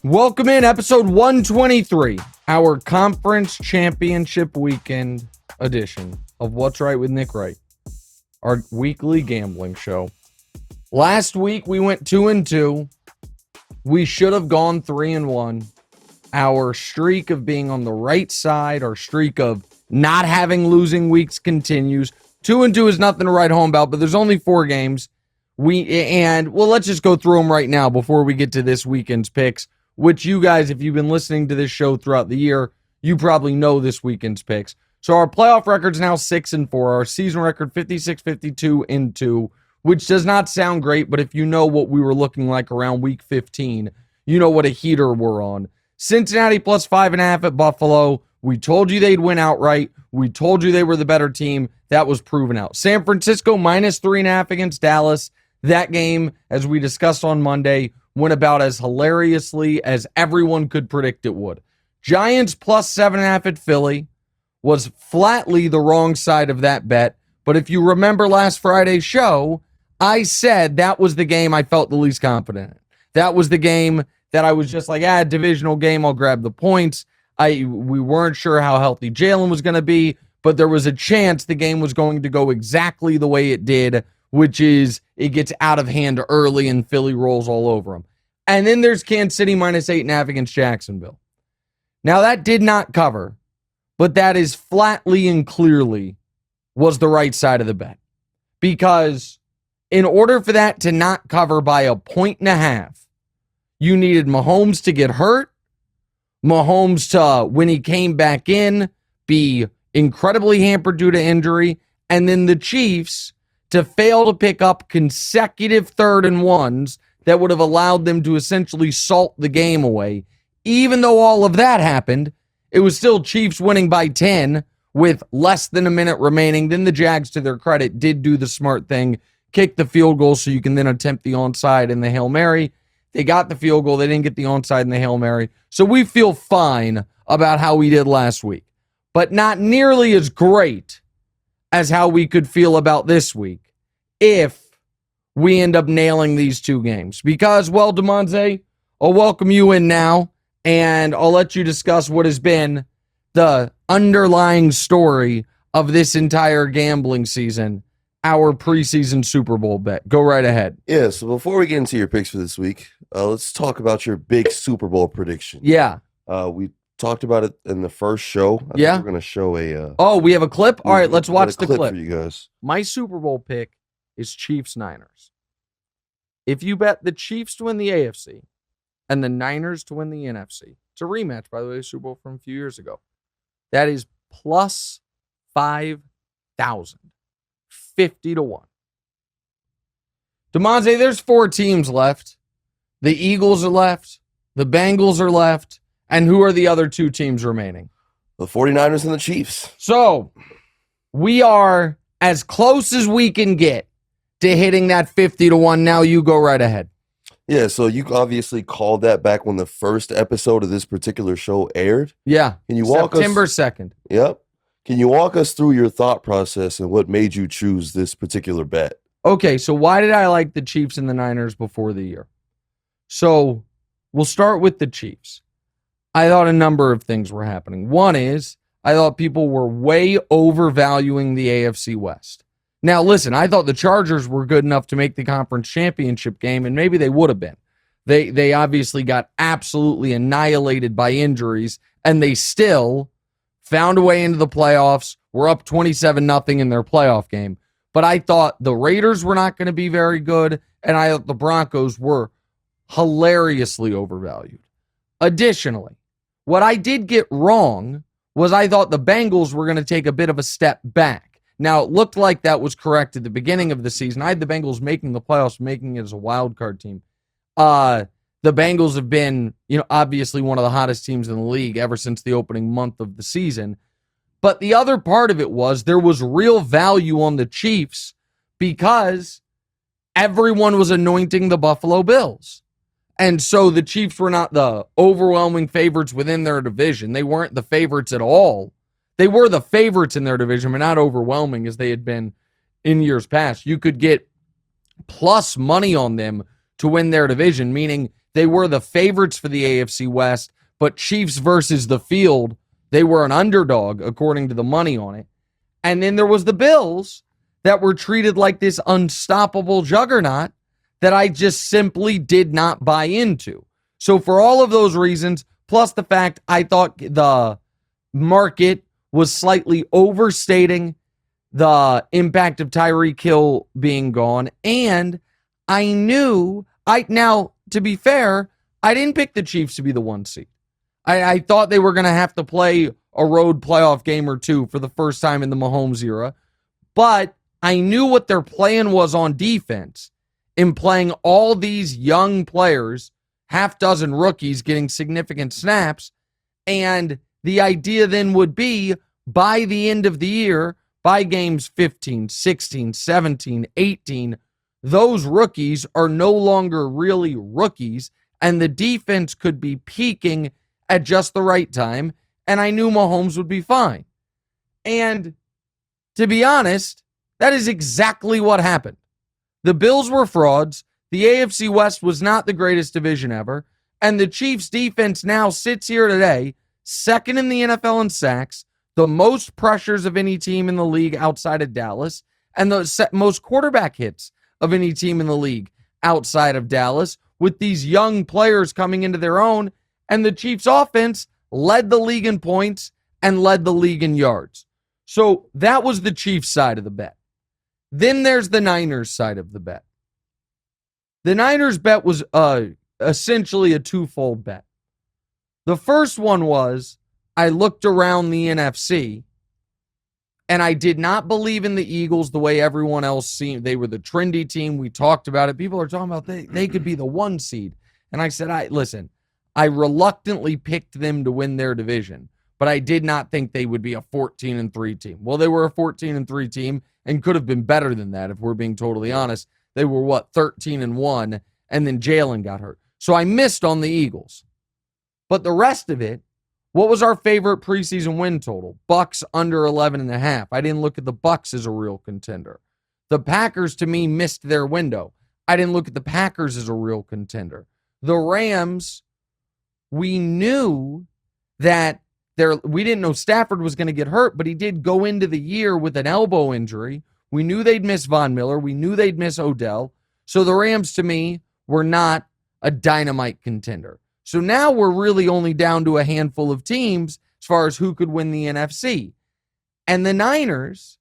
Welcome in episode 123, our conference championship weekend edition of What's Right with Nick Wright, our weekly gambling show. Last week we went 2-2. We should have gone 3-1. Our streak of being on the right side, our streak of not having losing weeks continues. 2-2 is nothing to write home about, but there's only 4 games. Let's just go through them right now before we get to this weekend's picks, which you guys, if you've been listening to this show throughout the year, you probably know this weekend's picks. So our playoff record's now 6-4. Our season record 56-52-2, which does not sound great, but if you know what we were looking like around week 15, you know what a heater we're on. Cincinnati plus 5.5 at Buffalo. We told you they'd win outright. We told you they were the better team. That was proven out. San Francisco minus 3.5 against Dallas. That game, as we discussed on Monday, went about as hilariously as everyone could predict it would. Giants plus 7.5 at Philly was flatly the wrong side of that bet. But if you remember last Friday's show, I said that was the game I felt the least confident in. That was the game that I was just like, divisional game, I'll grab the points. We weren't sure how healthy Jalen was going to be, but there was a chance the game was going to go exactly the way it did, which is it gets out of hand early and Philly rolls all over them. And then there's Kansas City minus 8.5 against Jacksonville. Now that did not cover, but that is flatly and clearly was the right side of the bet. Because in order for that to not cover by 1.5, you needed Mahomes to get hurt, Mahomes to, when he came back in, be incredibly hampered due to injury, and then the Chiefs to fail to pick up consecutive 3rd and 1s that would have allowed them to essentially salt the game away. Even though all of that happened, it was still Chiefs winning by 10 with less than a minute remaining. Then the Jags, to their credit, did do the smart thing, kick the field goal so you can then attempt the onside and the Hail Mary. They got the field goal. They didn't get the onside and the Hail Mary. So we feel fine about how we did last week, but not nearly as great as how we could feel about this week if we end up nailing these 2 games. Because, well, Damonza, I'll welcome you in now, and I'll let you discuss what has been the underlying story of this entire gambling season, our preseason Super Bowl bet. Go right ahead. Yeah, so before we get into your picks for this week, let's talk about your big Super Bowl prediction. Yeah. We talked about it in the first show. I think we're going to show a... we have a clip? All right, let's watch the clip for you guys. My Super Bowl pick is Chiefs-Niners. If you bet the Chiefs to win the AFC and the Niners to win the NFC, it's a rematch, by the way, Super Bowl from a few years ago, that is plus 5,000. 50-1. Damonza, there's 4 teams left. The Eagles are left. The Bengals are left. And who are the other 2 teams remaining? The 49ers and the Chiefs. So we are as close as we can get to hitting that 50-1. Now you go right ahead. Yeah, so you obviously called that back when the first episode of this particular show aired. Yeah. Can you walk September us? 2nd. Yep. Can you walk us through your thought process and what made you choose this particular bet? Okay, so why did I like the Chiefs and the Niners before the year? So we'll start with the Chiefs. I thought a number of things were happening. One is I thought people were way overvaluing the AFC West. Now, listen, I thought the Chargers were good enough to make the conference championship game, and maybe they would have been. They obviously got absolutely annihilated by injuries, and they still found a way into the playoffs. We're up 27-0 in their playoff game. But I thought the Raiders were not going to be very good, and I thought the Broncos were hilariously overvalued. Additionally, what I did get wrong was I thought the Bengals were going to take a bit of a step back. Now, it looked like that was correct at the beginning of the season. I had the Bengals making the playoffs, making it as a wild card team. The Bengals have been, obviously one of the hottest teams in the league ever since the opening month of the season. But the other part of it was there was real value on the Chiefs because everyone was anointing the Buffalo Bills. And so the Chiefs were not the overwhelming favorites within their division. They weren't the favorites at all. They were the favorites in their division, but not overwhelming as they had been in years past. You could get plus money on them to win their division, meaning they were the favorites for the AFC West, but Chiefs versus the field, they were an underdog according to the money on it. And then there was the Bills that were treated like this unstoppable juggernaut that I just simply did not buy into. So for all of those reasons, plus the fact I thought the market was slightly overstating the impact of Tyreek Hill being gone, and I knew, now, to be fair, I didn't pick the Chiefs to be the 1 seed. I thought they were going to have to play a road playoff game or two for the first time in the Mahomes era, but I knew what their plan was on defense in playing all these young players, half dozen rookies getting significant snaps, and the idea then would be by the end of the year, by games 15, 16, 17, 18, those rookies are no longer really rookies, and the defense could be peaking at just the right time, and I knew Mahomes would be fine. And to be honest, that is exactly what happened. The Bills were frauds, the AFC West was not the greatest division ever, and the Chiefs defense now sits here today, second in the NFL in sacks, the most pressures of any team in the league outside of Dallas, and the most quarterback hits of any team in the league outside of Dallas, with these young players coming into their own, and the Chiefs offense led the league in points and led the league in yards. So that was the Chiefs side of the bet. Then there's the Niners side of the bet. The Niners bet was essentially a twofold bet. The first one was, I looked around the NFC, and I did not believe in the Eagles the way everyone else seemed. They were the trendy team. We talked about it. People are talking about they could be the 1 seed. And I said, listen, I reluctantly picked them to win their division, but I did not think they would be a 14-3 team. Well, they were a 14-3 team and could have been better than that if we're being totally honest. They were, 13-1, and then Jalen got hurt. So I missed on the Eagles. But the rest of it, what was our favorite preseason win total? Bucks under 11.5. I didn't look at the Bucks as a real contender. The Packers, to me, missed their window. I didn't look at the Packers as a real contender. The Rams, we knew that we didn't know Stafford was going to get hurt, but he did go into the year with an elbow injury. We knew they'd miss Von Miller. We knew they'd miss Odell. So the Rams, to me, were not a dynamite contender. So now we're really only down to a handful of teams as far as who could win the NFC. And the Niners,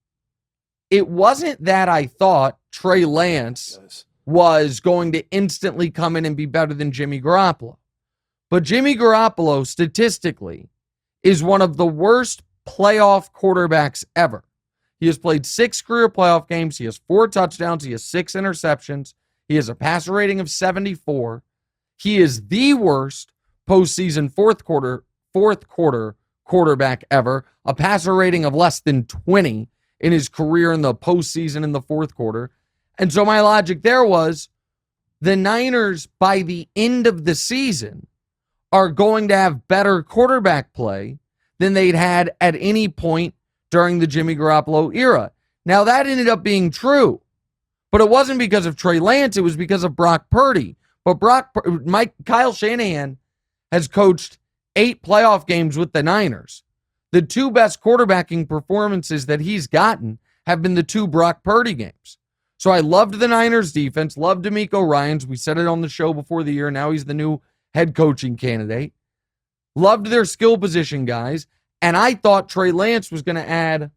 it wasn't that I thought Trey Lance was going to instantly come in and be better than Jimmy Garoppolo. But Jimmy Garoppolo, statistically, is one of the worst playoff quarterbacks ever. He has played 6 career playoff games. He has 4 touchdowns. He has 6 interceptions. He has a passer rating of 74. He is the worst postseason fourth quarter quarterback ever, a passer rating of less than 20 in his career in the postseason in the fourth quarter. And so my logic there was the Niners, by the end of the season, are going to have better quarterback play than they'd had at any point during the Jimmy Garoppolo era. Now, that ended up being true, but it wasn't because of Trey Lance. It was because of Brock Purdy. But Kyle Shanahan has coached 8 playoff games with the Niners. The 2 best quarterbacking performances that he's gotten have been the 2 Brock Purdy games. So I loved the Niners defense, loved DeMeco Ryans. We said it on the show before the year. Now he's the new head coaching candidate. Loved their skill position guys. And I thought Trey Lance was going to add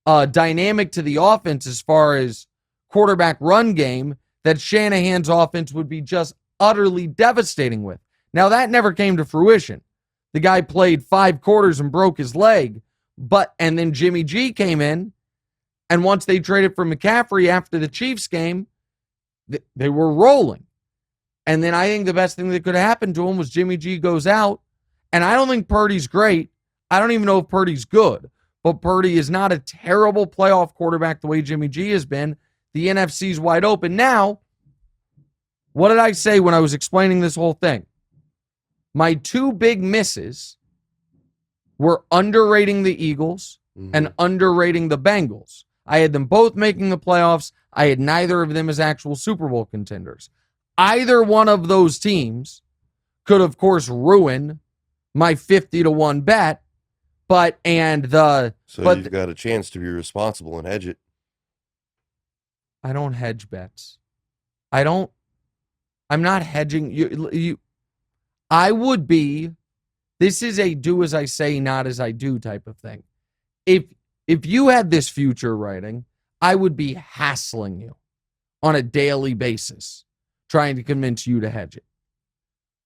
a dynamic to the offense as far as quarterback run game that Shanahan's offense would be just utterly devastating with. Now, that never came to fruition. The guy played 5 quarters and broke his leg, and then Jimmy G came in, and once they traded for McCaffrey after the Chiefs game, they were rolling. And then I think the best thing that could have happened to him was Jimmy G goes out, and I don't think Purdy's great. I don't even know if Purdy's good, but Purdy is not a terrible playoff quarterback the way Jimmy G has been. The NFC's wide open. Now, what did I say when I was explaining this whole thing? My 2 big misses were underrating the Eagles and underrating the Bengals. I had them both making the playoffs. I had neither of them as actual Super Bowl contenders. Either one of those teams could, of course, ruin my 50-1 bet, So you've got a chance to be responsible and hedge it. I don't hedge bets. I'm not hedging. I would be, this is a do as I say, not as I do type of thing. If you had this future writing, I would be hassling you on a daily basis, trying to convince you to hedge it.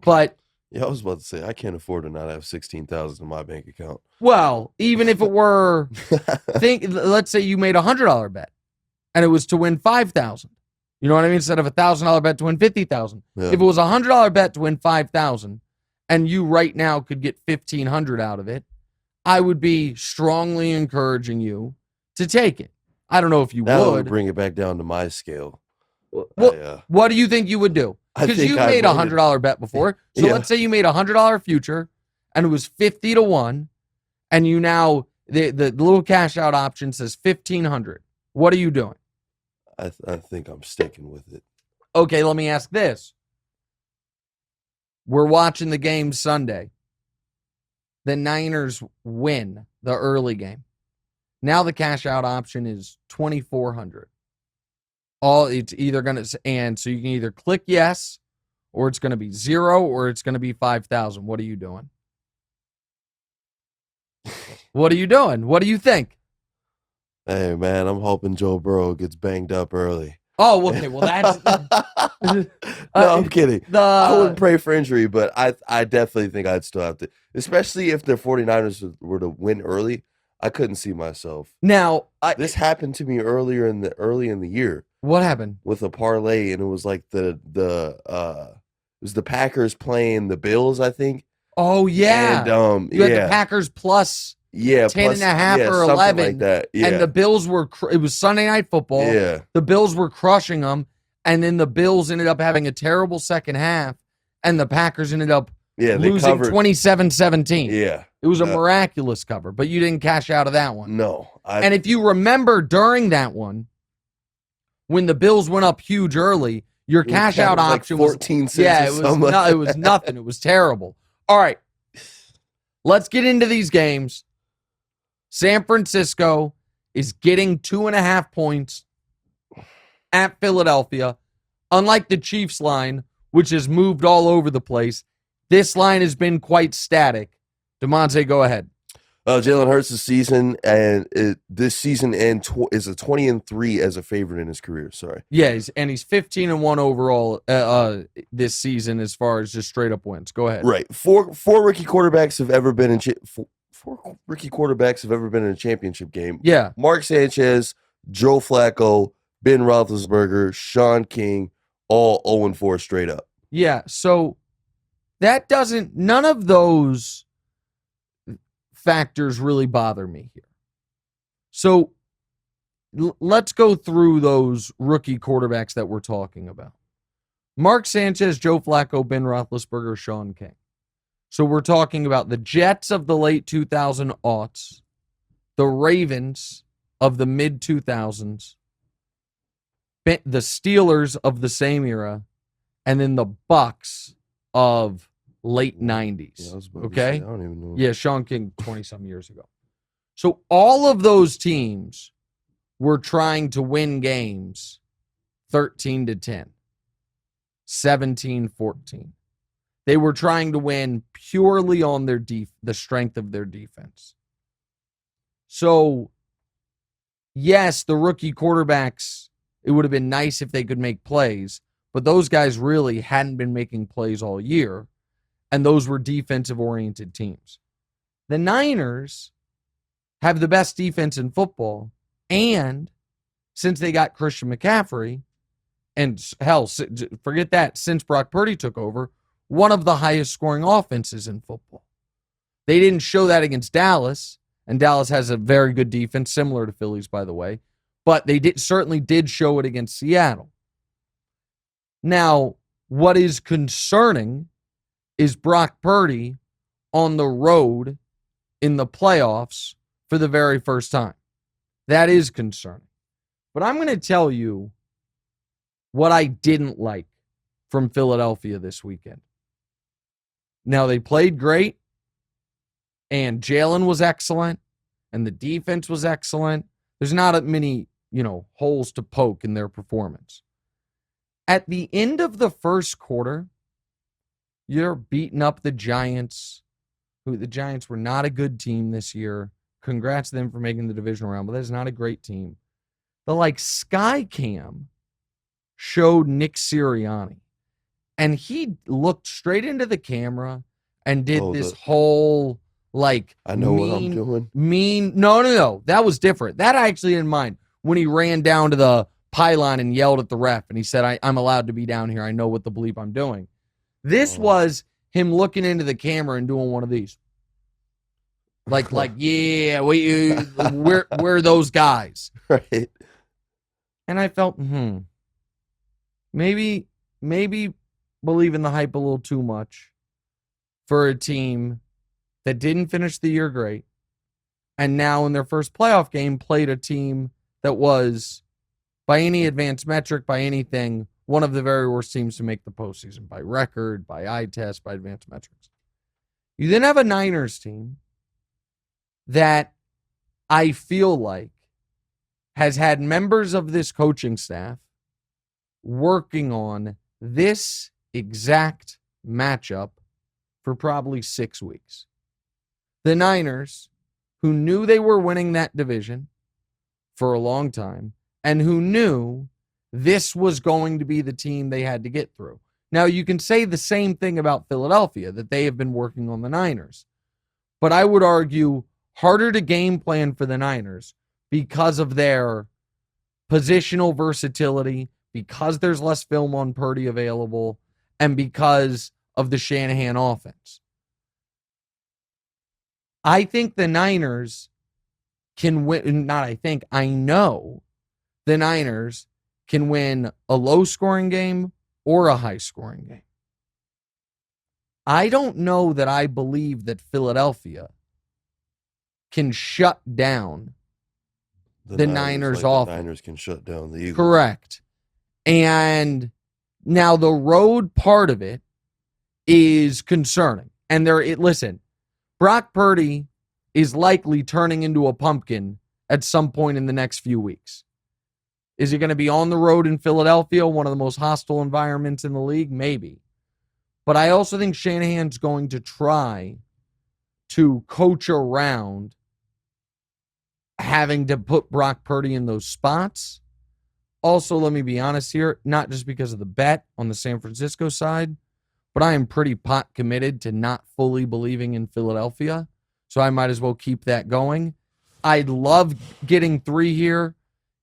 But yeah, I was about to say, I can't afford to not have $16,000 in my bank account. Well, even if it were, let's say you made a $100 bet and it was to win $5,000. You know what I mean? Instead of a $1,000 bet to win $50,000. Yeah. If it was a $100 bet to win $5,000 and you right now could get $1,500 out of it, I would be strongly encouraging you to take it. I don't know if you would bring it back down to my scale. Well, what do you think you would do? Because you made a $100 bet before. So let's say you made a $100 future and it was 50-1, and you now the little cash out option says $1,500. What are you doing? I think I'm sticking with it. Okay, let me ask this. We're watching the game Sunday. The Niners win the early game. Now the cash out option is $2,400. It's either going to, and so you can either click yes, or it's going to be 0, or it's going to be 5,000. What are you doing? What are you doing? What do you think? Hey, man, I'm hoping Joe Burrow gets banged up early. Oh, okay. Well, that's... no, I'm kidding. I wouldn't pray for injury, but I definitely think I'd still have to, especially if the 49ers were to win early. I couldn't see myself. Now, this happened to me early in the year. What happened? With a parlay, and it was like it was the Packers playing the Bills, I think. Oh yeah. And you had the Packers plus 10.5 or 11 like that. Yeah. And the Bills were it was Sunday Night Football. Yeah. The Bills were crushing them, and then the Bills ended up having a terrible second half, and the Packers ended up losing 27-17. Yeah. It was a miraculous cover, but you didn't cash out of that one. No. And if you remember during that one, when the Bills went up huge early, your cash out option was 14 cents. Yeah, it was nothing. It was terrible. All right. Let's get into these games. San Francisco is getting 2.5 points at Philadelphia. Unlike the Chiefs line, which has moved all over the place, this line has been quite static. Damonza, go ahead. Jalen Hurts' season this season is a 20-3 as a favorite in his career. Sorry. Yeah, he's 15-1 overall this season as far as just straight up wins. Go ahead. Right. Four rookie quarterbacks have ever been in four rookie quarterbacks have ever been in a championship game. Yeah. Mark Sanchez, Joe Flacco, Ben Roethlisberger, Sean King, all 0-4 straight up. Yeah. So none of those factors really bother me here. So let's go through those rookie quarterbacks that we're talking about. Mark Sanchez, Joe Flacco, Ben Roethlisberger, Sean King. So we're talking about the Jets of the late 2000 aughts, the Ravens of the mid 2000s, the Steelers of the same era, and then the Bucks of late 90s. Yeah, okay? I don't even know. Yeah, Sean King 20-some years ago. So all of those teams were trying to win games 13-10, 17-14. They were trying to win purely on the strength of their defense. So, yes, the rookie quarterbacks, it would have been nice if they could make plays, but those guys really hadn't been making plays all year. And those were defensive-oriented teams. The Niners have the best defense in football, and since they got Christian McCaffrey, and hell, forget that, since Brock Purdy took over, one of the highest-scoring offenses in football. They didn't show that against Dallas, and Dallas has a very good defense, similar to Philly's, by the way, but they certainly did show it against Seattle. Now, what is concerning is Brock Purdy on the road in the playoffs for the very first time. That is concerning. But I'm going to tell you what I didn't like from Philadelphia this weekend. Now, they played great, and Jalen was excellent, and the defense was excellent. There's not many, holes to poke in their performance. At the end of the first quarter, you're beating up the Giants, who the Giants were not a good team this year. Congrats to them for making the divisional round, but that's not a great team. The Sky Cam showed Nick Sirianni, and he looked straight into the camera and did whole I know what I'm doing. No. That was different. That I actually didn't mind when he ran down to the pylon and yelled at the ref, and he said, I'm allowed to be down here. I know what the bleep I'm doing. This was him looking into the camera and doing one of these. Yeah, we're those guys. Right. And I felt, maybe believe in the hype a little too much for a team that didn't finish the year great, and now in their first playoff game played a team that was, by any advanced metric, by anything, one of the very worst teams to make the postseason, by record, by eye test, by advanced metrics. You then have a Niners team that I feel like has had members of this coaching staff working on this exact matchup for probably 6 weeks. The Niners, who knew they were winning that division for a long time, and who knew this was going to be the team they had to get through. Now, you can say the same thing about Philadelphia, that they have been working on the Niners. But I would argue harder to game plan for the Niners because of their positional versatility, because there's less film on Purdy available, and because of the Shanahan offense. I think the Niners can win, I know the Niners can win a low-scoring game or a high-scoring game. I don't know that I believe that Philadelphia can shut down the Niners offense. The Niners can shut down the Eagles. Correct. And now the road part of it is concerning. And listen, Brock Purdy is likely turning into a pumpkin at some point in the next few weeks. Is he going to be on the road in Philadelphia, one of the most hostile environments in the league? Maybe. But I also think Shanahan's going to try to coach around having to put Brock Purdy in those spots. Also, let me be honest here, not just because of the bet on the San Francisco side, but I am pretty pot committed to not fully believing in Philadelphia, so I might as well keep that going. I'd love getting 3 here.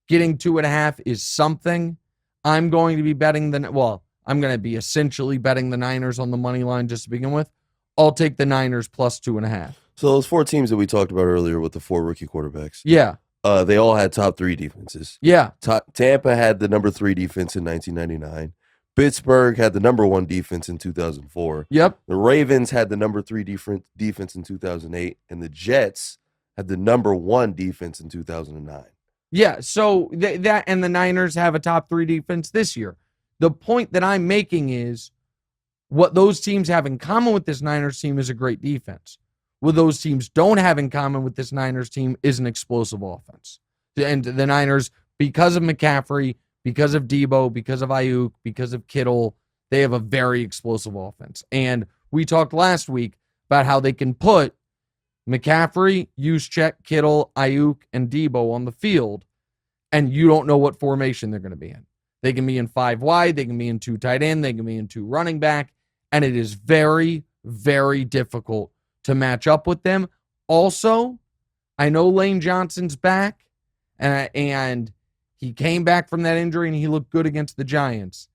Getting 2.5 is something. I'm going to be betting I'm going to be essentially betting the Niners on the money line just to begin with. I'll take the Niners plus 2.5. So those 4 teams that we talked about earlier with the 4 rookie quarterbacks. Yeah. They all had top 3 defenses. Yeah. Tampa had the number 3 defense in 1999. Pittsburgh had the number 1 defense in 2004. Yep. The Ravens had the number 3 defense in 2008. And the Jets had the number 1 defense in 2009. Yeah, so that and the Niners have a top 3 defense this year. The point that I'm making is what those teams have in common with this Niners team is a great defense. What those teams don't have in common with this Niners team is an explosive offense. And the Niners, because of McCaffrey, because of Debo, because of Ayuk, because of Kittle, they have a very explosive offense. And we talked last week about how they can put McCaffrey, Juszczyk, Kittle, Ayuk, and Debo on the field, and you don't know what formation they're going to be in. They can be in 5 wide, they can be in 2 tight end, they can be in 2 running back, and it is very, very difficult to match up with them. Also, I know Lane Johnson's back, and he came back from that injury, and he looked good against the Giants.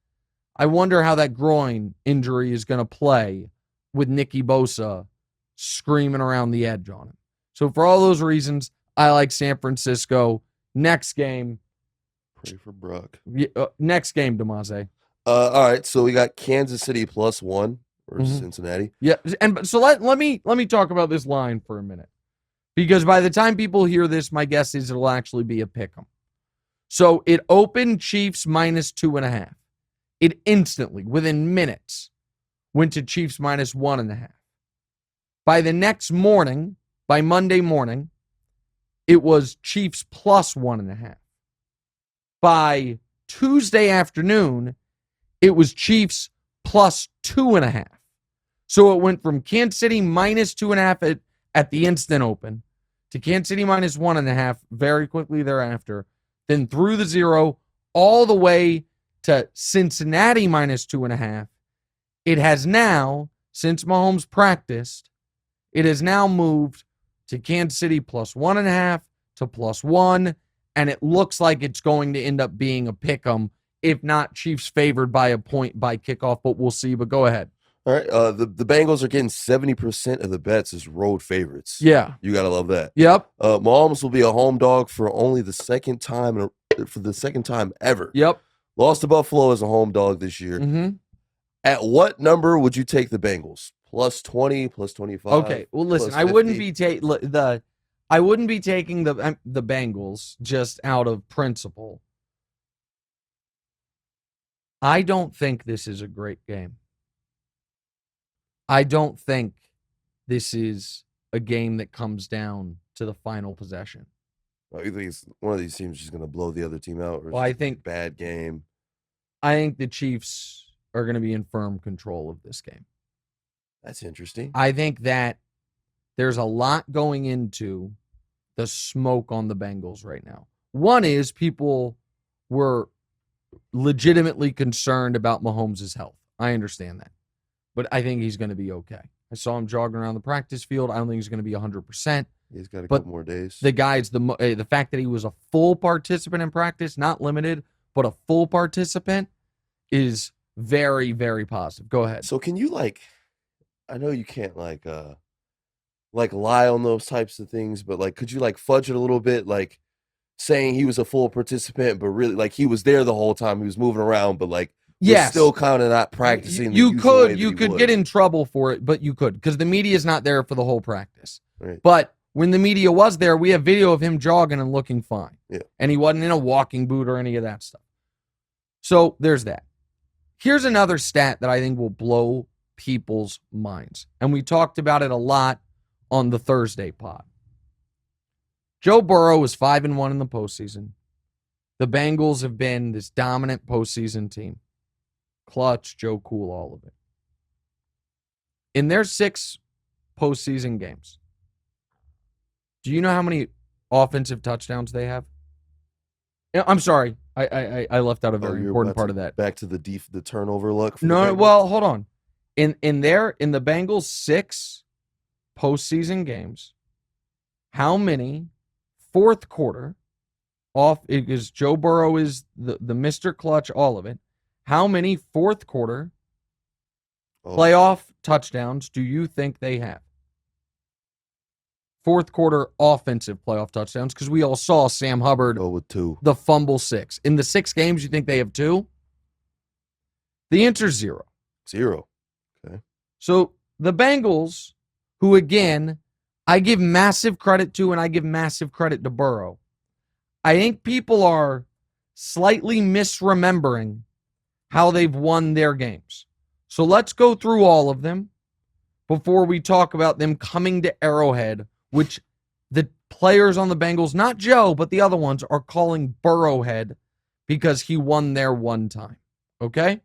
I wonder how that groin injury is going to play with Nicky Bosa screaming around the edge on him. So for all those reasons, I like San Francisco. Next game. Pray for Brock. Next game, Damonza. All right, so we got Kansas City +1 versus Cincinnati. Yeah, and so let me talk about this line for a minute, because by the time people hear this, my guess is it'll actually be a pick'em. So it opened Chiefs -2.5. It instantly, within minutes, went to Chiefs minus 1.5. By the next morning, by Monday morning, it was Chiefs plus 1.5. By Tuesday afternoon, it was Chiefs plus 2.5. So it went from Kansas City minus 2.5 at the instant open to Kansas City minus 1.5 very quickly thereafter, then through the 0 all the way to Cincinnati minus 2.5. It has now, since Mahomes practiced, it has now moved to Kansas City plus 1.5 to plus 1, and it looks like it's going to end up being a pick'em, if not Chiefs favored by a point by kickoff, but we'll see. But go ahead. All right, the Bengals are getting 70% of the bets as road favorites. Yeah. You got to love that. Yep. Mahomes will be a home dog for only the second time ever. Yep. Lost to Buffalo as a home dog this year. Mm-hmm. At what number would you take the Bengals? Plus 20, plus 25? Okay, well, listen, I wouldn't be taking the Bengals just out of principle. I don't think this is a great game. I don't think this is a game that comes down to the final possession. You think it's one of these teams just going to blow the other team out? Or well, I think bad game. I think the Chiefs are going to be in firm control of this game. That's interesting. I think that there's a lot going into the smoke on the Bengals right now. One is people were legitimately concerned about Mahomes' health. I understand that. But I think he's going to be okay. I saw him jogging around the practice field. I don't think he's going to be 100%. He's got a couple more days. The guy's the fact that he was a full participant in practice, not limited, but a full participant, is very, very positive. Go ahead. So can you I know you can't lie on those types of things, but could you fudge it a little bit, saying he was a full participant, but really he was there the whole time, he was moving around, but yes, still kind of not practicing. You could get in trouble for it, but you could, because the media is not there for the whole practice. Right. But when the media was there, we have video of him jogging and looking fine. Yeah. And he wasn't in a walking boot or any of that stuff. So there's that. Here's another stat that I think will blow people's minds. And we talked about it a lot on the Thursday pod. Joe Burrow is 5-1 in the postseason. The Bengals have been this dominant postseason team. Clutch, Joe Cool, all of it. In their 6 postseason games, do you know how many offensive touchdowns they have? I'm sorry. I left out a very important part of that. Back to the turnover look. No, well, hold on. In the Bengals' 6 postseason games, how many fourth quarter because Joe Burrow is the Mr. Clutch, all of it. How many fourth quarter playoff touchdowns do you think they have? Fourth quarter offensive playoff touchdowns, because we all saw Sam Hubbard go with 2. The fumble 6. In the 6 games, you think they have 2? The answer is 0. 0. Okay. So the Bengals, who again, I give massive credit to, and I give massive credit to Burrow. I think people are slightly misremembering how they've won their games. So let's go through all of them before we talk about them coming to Arrowhead, which the players on the Bengals, not Joe, but the other ones, are calling Burrowhead because he won there one time. Okay?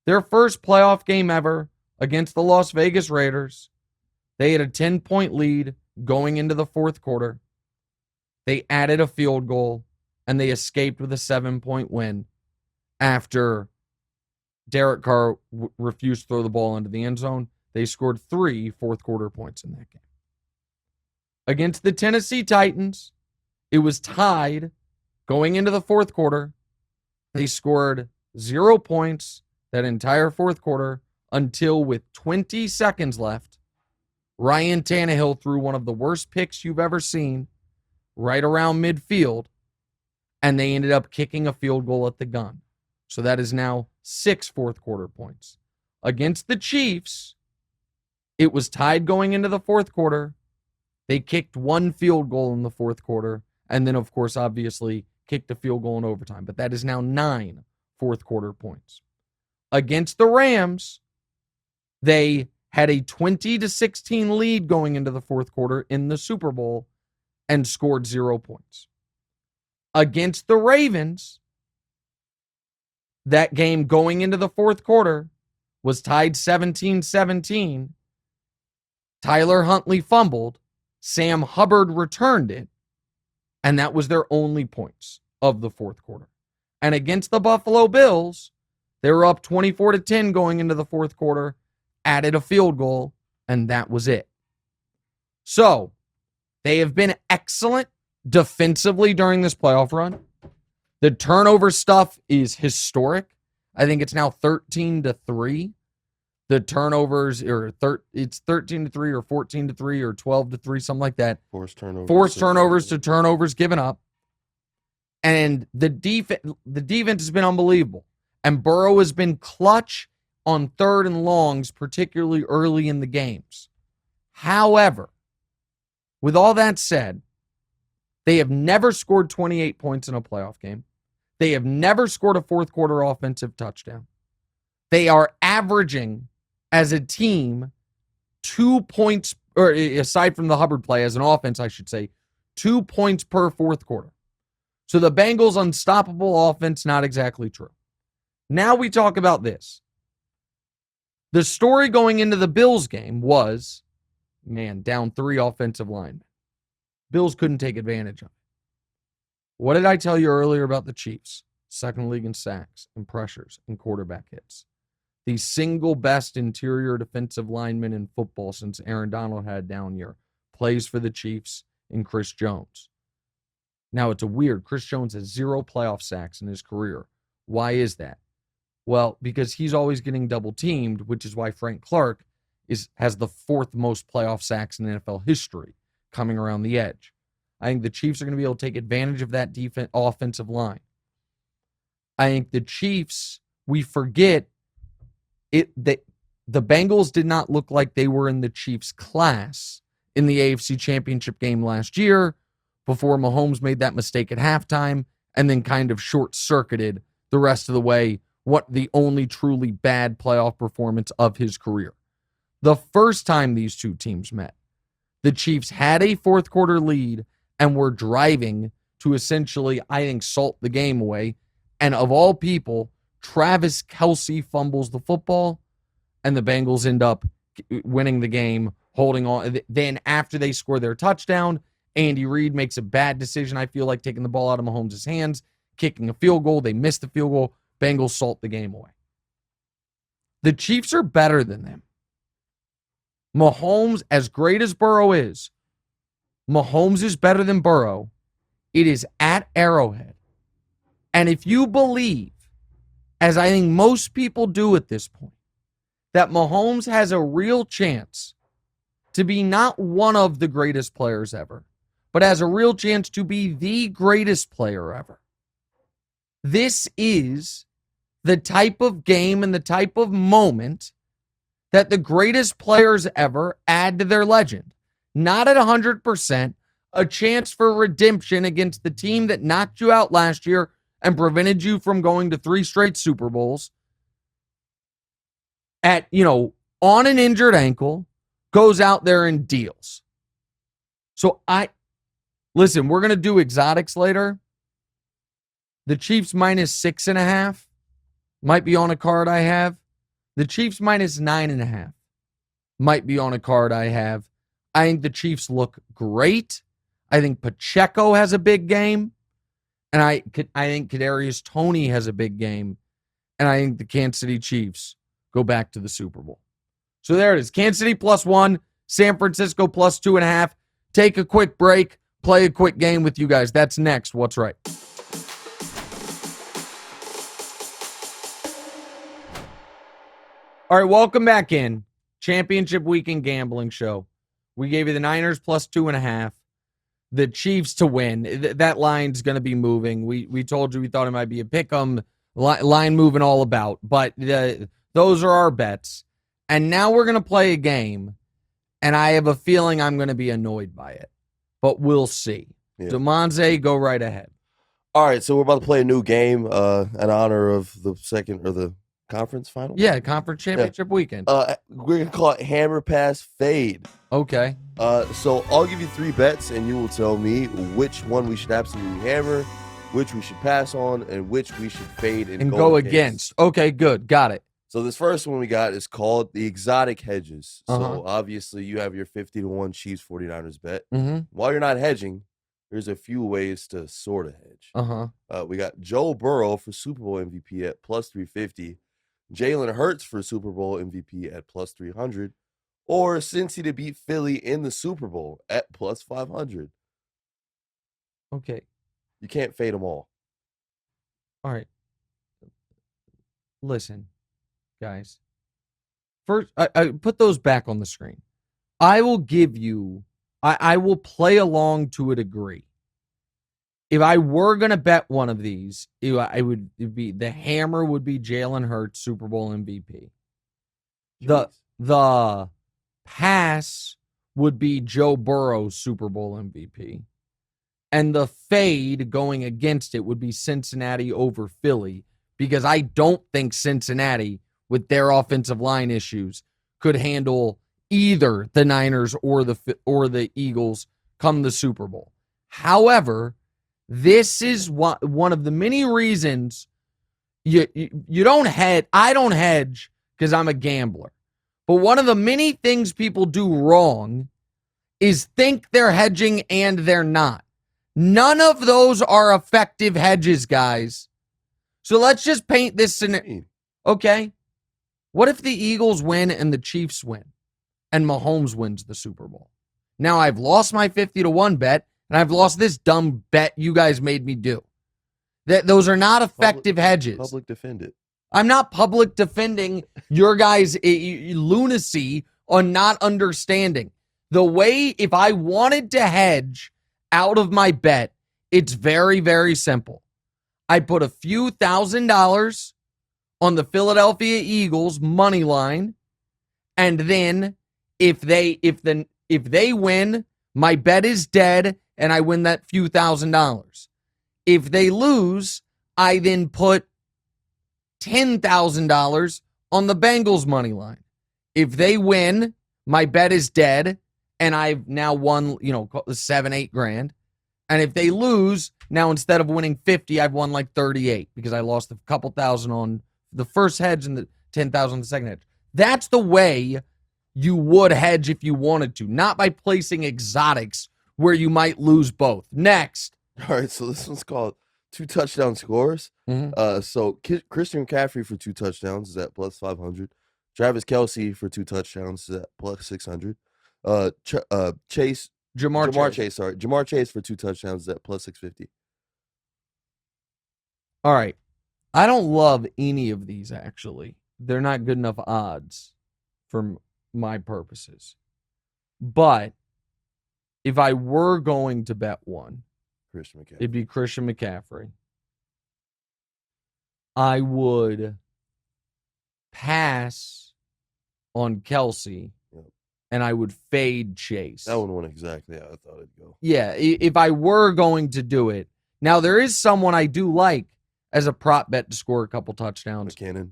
Their first playoff game ever against the Las Vegas Raiders, they had a 10-point lead going into the fourth quarter. They added a field goal, and they escaped with a 7-point win after Derek Carr refused to throw the ball into the end zone. They scored 3 fourth-quarter points in that game. Against the Tennessee Titans, it was tied going into the fourth quarter. They scored 0 points that entire fourth quarter until, with 20 seconds left, Ryan Tannehill threw one of the worst picks you've ever seen right around midfield, and they ended up kicking a field goal at the gun. So that is now 6 fourth-quarter points. Against the Chiefs, it was tied going into the fourth quarter. They kicked 1 field goal in the fourth quarter, and then, of course, obviously, kicked a field goal in overtime. But that is now 9 fourth-quarter points. Against the Rams, they had a 20-16 lead going into the fourth quarter in the Super Bowl and scored 0 points. Against the Ravens, that game going into the fourth quarter was tied 17-17. Tyler Huntley fumbled. Sam Hubbard returned it. And that was their only points of the fourth quarter. And against the Buffalo Bills, they were up 24-10 going into the fourth quarter, added a field goal, and that was it. So, they have been excellent defensively during this playoff run. The turnover stuff is historic. I think it's now 13-3. The turnovers it's 13-3 or 14-3 or 12-3, something like that. Forced turnovers to turnovers given up. And the defense has been unbelievable. And Burrow has been clutch on third and longs, particularly early in the games. However, with all that said, they have never scored 28 points in a playoff game. They have never scored a fourth quarter offensive touchdown. They are averaging, as a team, 2 points, or aside from the Hubbard play, as an offense, I should say, 2 points per fourth quarter. So the Bengals' unstoppable offense, not exactly true. Now we talk about this. The story going into the Bills game was, down 3 offensive linemen. Bills couldn't take advantage of it. What did I tell you earlier about the Chiefs? Second league in sacks and pressures and quarterback hits. The single best interior defensive lineman in football since Aaron Donald had a down year plays for the Chiefs in Chris Jones. Now, it's weird. Chris Jones has 0 playoff sacks in his career. Why is that? Well, because he's always getting double-teamed, which is why Frank Clark has the 4th most playoff sacks in NFL history coming around the edge. I think the Chiefs are going to be able to take advantage of that offensive line. I think the Chiefs, we forget, the Bengals did not look like they were in the Chiefs' class in the AFC Championship game last year before Mahomes made that mistake at halftime and then kind of short-circuited the rest of the way the only truly bad playoff performance of his career. The first time these two teams met, the Chiefs had a fourth quarter lead and were driving to essentially, I think, salt the game away. And of all people, Travis Kelce fumbles the football, and the Bengals end up winning the game, holding on. Then after they score their touchdown, Andy Reid makes a bad decision, I feel like, taking the ball out of Mahomes' hands, kicking a field goal. They miss the field goal. Bengals salt the game away. The Chiefs are better than them. Mahomes, as great as Burrow is, Mahomes is better than Burrow. It is at Arrowhead. And if you believe, as I think most people do at this point, that Mahomes has a real chance to be not one of the greatest players ever, but has a real chance to be the greatest player ever, this is the type of game and the type of moment that the greatest players ever add to their legend. Not at 100%, a chance for redemption against the team that knocked you out last year and prevented you from going to 3 straight Super Bowls. On an injured ankle, goes out there and deals. So listen, we're going to do exotics later. The Chiefs minus 6.5 might be on a card I have. The Chiefs minus 9.5 might be on a card I have. I think the Chiefs look great. I think Pacheco has a big game. And I think Kadarius Toney has a big game. And I think the Kansas City Chiefs go back to the Super Bowl. So there it is. Kansas City +1, San Francisco +2.5. Take a quick break. Play a quick game with you guys. That's next. What's right? All right, welcome back in. Championship Weekend Gambling Show. We gave you the Niners +2.5. The Chiefs to win. That line's going to be moving. We told you we thought it might be a pick'em. Line moving all about. But those are our bets. And now we're going to play a game. And I have a feeling I'm going to be annoyed by it. But we'll see. Yeah. Damonza, go right ahead. All right, so we're about to play a new game in honor of the second or the conference final? Yeah, conference championship weekend. We're gonna call it hammer pass fade. Okay. So I'll give you 3 bets, and you will tell me which one we should absolutely hammer, which we should pass on, and which we should fade and go against. Okay, good. Got it. So this first one we got is called the exotic hedges. Uh-huh. So obviously you have your 50-1 Chiefs 49ers bet. Mm-hmm. While you're not hedging, there's a few ways to sort of hedge. Uh-huh. We got Joe Burrow for Super Bowl MVP at plus 350, Jalen Hurts for Super Bowl MVP at plus 300, or Cincy to beat Philly in the Super Bowl at plus 500. Okay. You can't fade them all. All right. Listen, guys. First, I put those back on the screen. I will give you, I will play along to a degree. If I were going to bet one of these, the hammer would be Jalen Hurts, Super Bowl MVP. The pass would be Joe Burrow, Super Bowl MVP. And the fade going against it would be Cincinnati over Philly, because I don't think Cincinnati, with their offensive line issues, could handle either the Niners or the Eagles come the Super Bowl. However, this is one of the many reasons you don't hedge. I don't hedge because I'm a gambler. But one of the many things people do wrong is think they're hedging and they're not. None of those are effective hedges, guys. So let's just paint this scenario. Okay. What if the Eagles win and the Chiefs win and Mahomes wins the Super Bowl? Now I've lost my 50-1 bet and I've lost this dumb bet you guys made me do. Those are not effective hedges. Public defend it. I'm not public defending your guys' lunacy on not understanding. The way, if I wanted to hedge out of my bet, it's very, very simple. I put a few $1,000s on the Philadelphia Eagles money line, and then if they win, my bet is dead, and I win that few $1,000s. If they lose, I then put $10,000 on the Bengals money line. If they win, my bet is dead, and I've now won, $7-8 grand. And if they lose, now instead of winning 50, I've won like 38 because I lost a couple thousand on the first hedge and the 10,000 on the second hedge. That's the way you would hedge if you wanted to, not by placing exotics where you might lose both. Next. All right, so this one's called 2 touchdown scores. Mm-hmm. So Christian McCaffrey for 2 touchdowns is at plus 500. Travis Kelce for 2 touchdowns is at plus 600. Jamar Chase for 2 touchdowns is at plus 650. All right. I don't love any of these, actually. They're not good enough odds for my purposes. But if I were going to bet one, it'd be Christian McCaffrey. I would pass on Kelce, and I would fade Chase. That one went exactly how I thought it'd go. Yeah, if I were going to do it. Now, there is someone I do like as a prop bet to score a couple touchdowns. McKinnon.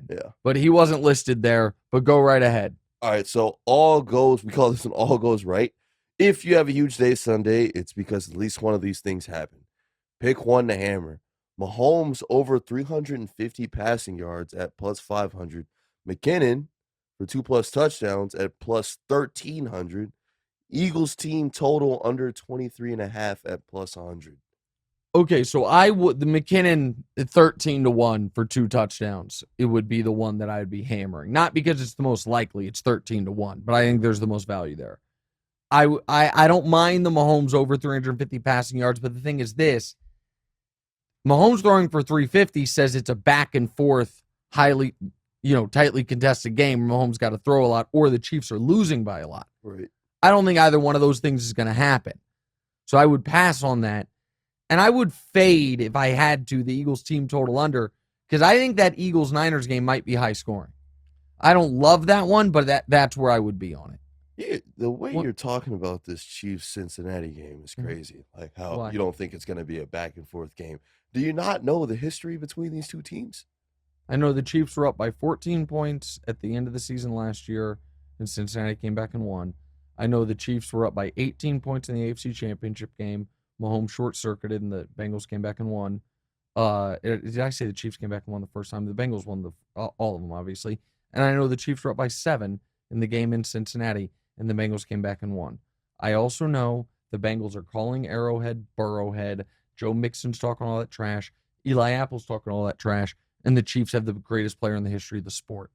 Yeah. But he wasn't listed there, but go right ahead. All right, so we call this one all goes right. If you have a huge day Sunday, it's because at least one of these things happened. Pick one to hammer. Mahomes over 350 passing yards at plus 500. McKinnon for 2+ touchdowns at plus 1,300. Eagles team total under 23.5 at plus 100. Okay, so the McKinnon 13-1 for 2 touchdowns. It would be the one that I would be hammering. Not because it's the most likely, it's 13-1, but I think there's the most value there. I don't mind the Mahomes over 350 passing yards, but the thing is this. Mahomes throwing for 350 says it's a back and forth, highly, tightly contested game. Mahomes got to throw a lot, or the Chiefs are losing by a lot. Right. I don't think either one of those things is going to happen. So I would pass on that. And I would fade, if I had to, the Eagles team total under, because I think that Eagles-Niners game might be high scoring. I don't love that one, but that's where I would be on it. Yeah, the way you're talking about this Chiefs-Cincinnati game is crazy. Like how you don't think it's going to be a back and forth game. Do you not know the history between these two teams? I know the Chiefs were up by 14 points at the end of the season last year, and Cincinnati came back and won. I know the Chiefs were up by 18 points in the AFC Championship game. Mahomes short-circuited, and the Bengals came back and won. Did I say the Chiefs came back and won the first time? The Bengals won all of them, obviously. And I know the Chiefs were up by 7 in the game in Cincinnati, and the Bengals came back and won. I also know the Bengals are calling Arrowhead, Burrowhead. Joe Mixon's talking all that trash. Eli Apple's talking all that trash. And the Chiefs have the greatest player in the history of the sport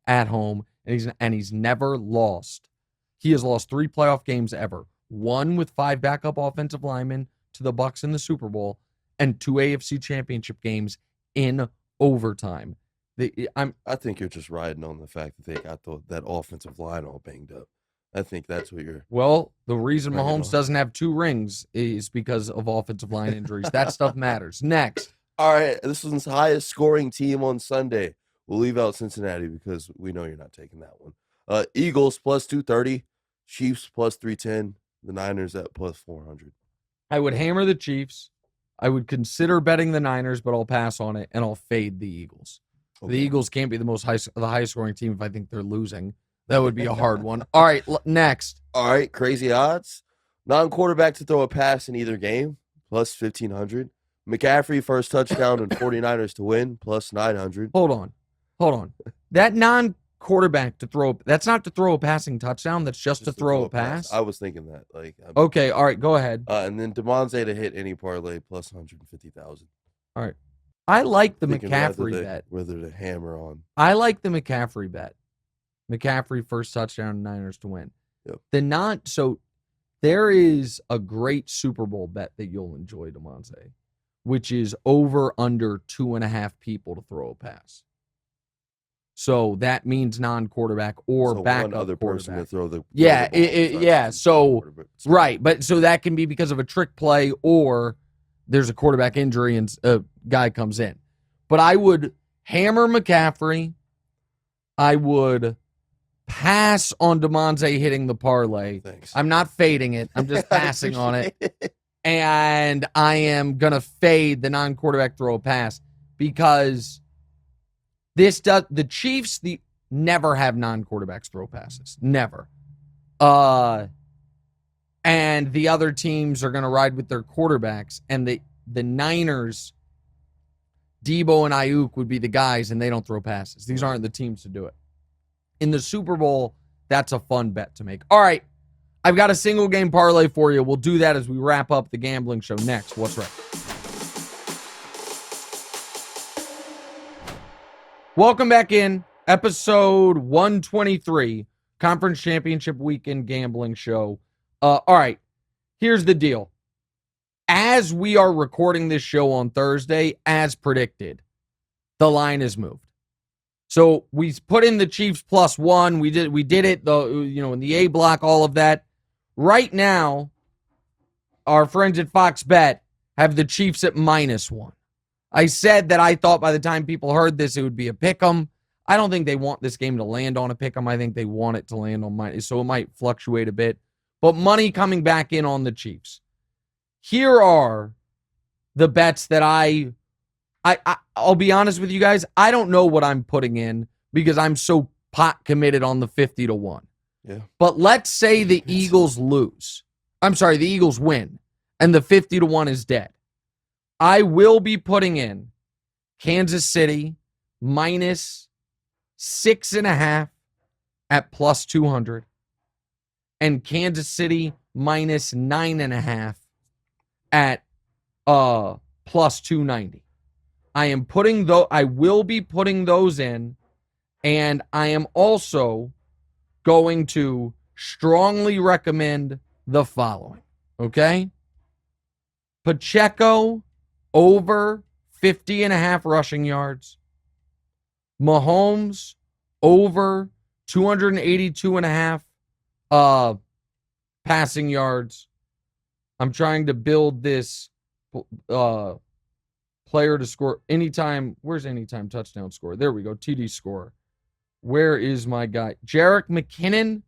at home, and he's never lost. He has lost 3 playoff games ever. 1 with 5 backup offensive linemen to the Bucs in the Super Bowl, and 2 AFC Championship games in overtime. I think you're just riding on the fact that they got that offensive line all banged up. I think that's what you're. Well, the reason Mahomes doesn't have 2 rings is because of offensive line injuries. That stuff matters. Next. All right, this was the highest scoring team on Sunday. We'll leave out Cincinnati because we know you're not taking that one. Eagles plus 230, Chiefs plus 310, the Niners at plus 400. I would hammer the Chiefs. I would consider betting the Niners, but I'll pass on it, and I'll fade the Eagles. Okay. The Eagles can't be the highest scoring team if I think they're losing. That would be a hard one. All right, next. All right, crazy odds. Non-quarterback to throw a pass in either game, plus 1,500. McCaffrey first touchdown and 49ers to win, plus 900. Hold on. That non-quarterback to throw, that's not to throw a passing touchdown. That's just to throw a pass. I was thinking that. Okay, all right, go ahead. And then Damonza to hit any parlay, plus 150,000. All right. I like the McCaffrey bet. Whether to hammer on. I like the McCaffrey bet. McCaffrey first touchdown, Niners to win. Yep. So there is a great Super Bowl bet that you'll enjoy, Damonza, which is over under 2.5 people to throw a pass. So that means non-quarterback or backup one other person to throw the right, but so that can be because of a trick play or there's a quarterback injury and a guy comes in. But I would hammer McCaffrey. I would pass on Damonza hitting the parlay. Thanks. I'm not fading it. I'm just passing on it. And I am going to fade the non-quarterback throw a pass because the Chiefs never have non-quarterbacks throw passes. Never. And the other teams are going to ride with their quarterbacks. And the Niners, Debo and Ayuk would be the guys, and they don't throw passes. These aren't the teams to do it. In the Super Bowl, that's a fun bet to make. All right. I've got a single game parlay for you. We'll do that as we wrap up the gambling show next. What's right? Welcome back in. Episode 123, Conference Championship Weekend Gambling Show. All right. Here's the deal. As we are recording this show on Thursday, as predicted, the line is moved. So we put in the Chiefs +1. We did it, in the A block, all of that. Right now, our friends at Fox Bet have the Chiefs at -1. I said that I thought by the time people heard this, it would be a pick'em. I don't think they want this game to land on a pick'em. I think they want it to land on -, so it might fluctuate a bit. But money coming back in on the Chiefs. Here are the bets that I'll be honest with you guys. I don't know what I'm putting in because I'm so pot committed on the 50-1. Yeah. But let's say the Eagles lose. I'm sorry, the Eagles win, and the 50-1 is dead. I will be putting in Kansas City -6.5 at +200, and Kansas City -9.5 at +290. I will be putting those in, and I am also going to strongly recommend the following, okay? Pacheco over 50.5 rushing yards. Mahomes over 282.5 passing yards. I'm trying to build this player to score anytime. Where's anytime touchdown score? There we go. TD score. Where is my guy? Jerick McKinnon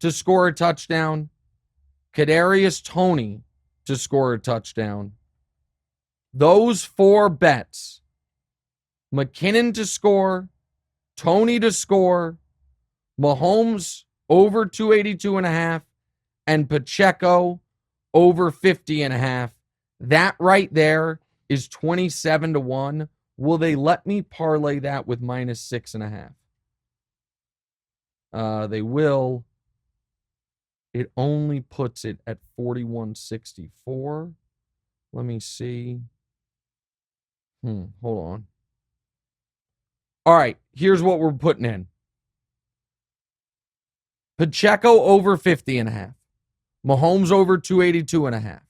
to score a touchdown. Kadarius Toney to score a touchdown. Those 4 bets McKinnon to score, Tony to score, Mahomes over 282.5, and Pacheco over 50.5. That right there is 27-1. Will they let me parlay that with minus 6.5? They will. It only puts it at 41.64. Let me see. Hold on. All right, here's what we're putting in. Pacheco over 50.5. Mahomes over 282.5.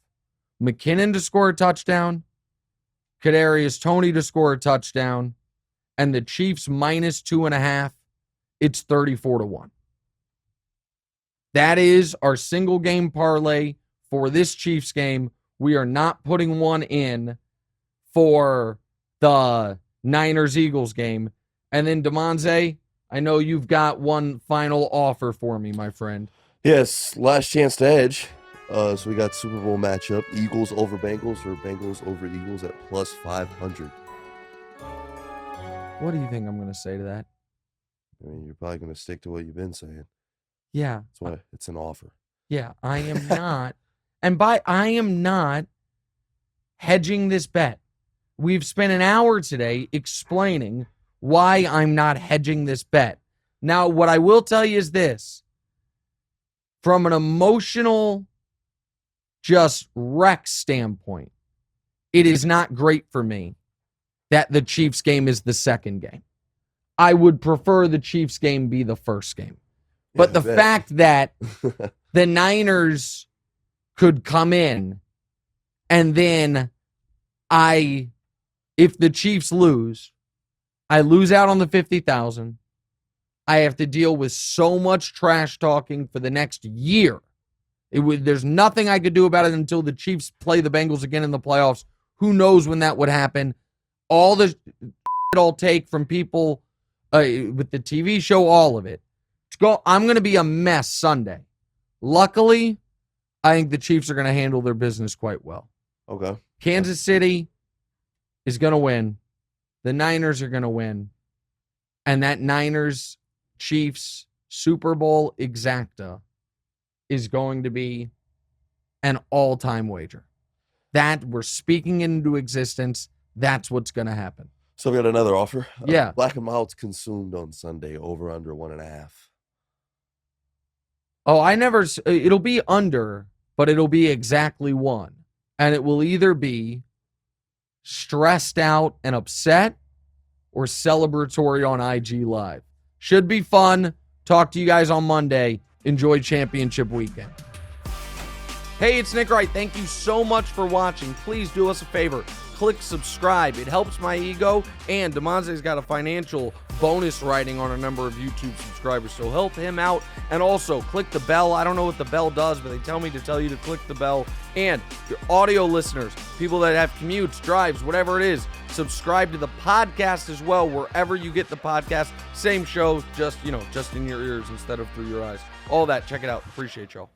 McKinnon to score a touchdown. Kadarius Toney to score a touchdown. And the Chiefs minus 2.5. It's 34-1. That is our single game parlay for this Chiefs game. We are not putting one in for the Niners-Eagles game. And then, Damonza, I know you've got one final offer for me, my friend. Yes, last chance to hedge. So we got Super Bowl matchup, Eagles over Bengals or Bengals over Eagles at plus 500. What do you think I'm going to say to that? I mean, you're probably going to stick to what you've been saying. Yeah. That's why it's an offer. Yeah, I am not. And by I am not hedging this bet. We've spent an hour today explaining why I'm not hedging this bet. Now, what I will tell you is this. From an emotional just wreck standpoint, it is not great for me that the Chiefs game is the second game. I would prefer the Chiefs game be the first game. But the fact that the Niners could come in and then if the Chiefs lose, I lose out on the 50,000. I have to deal with so much trash talking for the next year. There's nothing I could do about it until the Chiefs play the Bengals again in the playoffs. Who knows when that would happen? All the I'll take from people with the TV show, all of it. I'm going to be a mess Sunday. Luckily, I think the Chiefs are going to handle their business quite well. Okay. Kansas City is going to win. The Niners are going to win. And that Niners-Chiefs Super Bowl exacta is going to be an all-time wager. That we're speaking into existence. That's what's going to happen. So we got another offer. Yeah. Black and Milds consumed on Sunday, over under 1.5. Oh, it'll be under, but it'll be exactly 1. And it will either be stressed out and upset or celebratory on IG Live. Should be fun. Talk to you guys on Monday. Enjoy championship weekend. Hey, it's Nick Wright. Thank you so much for watching. Please do us a favor. Click subscribe. It helps my ego. And Damonza's got a financial bonus writing on a number of YouTube subscribers, so help him out. And also, click the bell. I don't know what the bell does, but they tell me to tell you to click the bell. And your audio listeners, people that have commutes, drives, whatever it is, subscribe to the podcast as well, wherever you get the podcast. Same show, just in your ears instead of through your eyes. All that. Check it out. Appreciate y'all.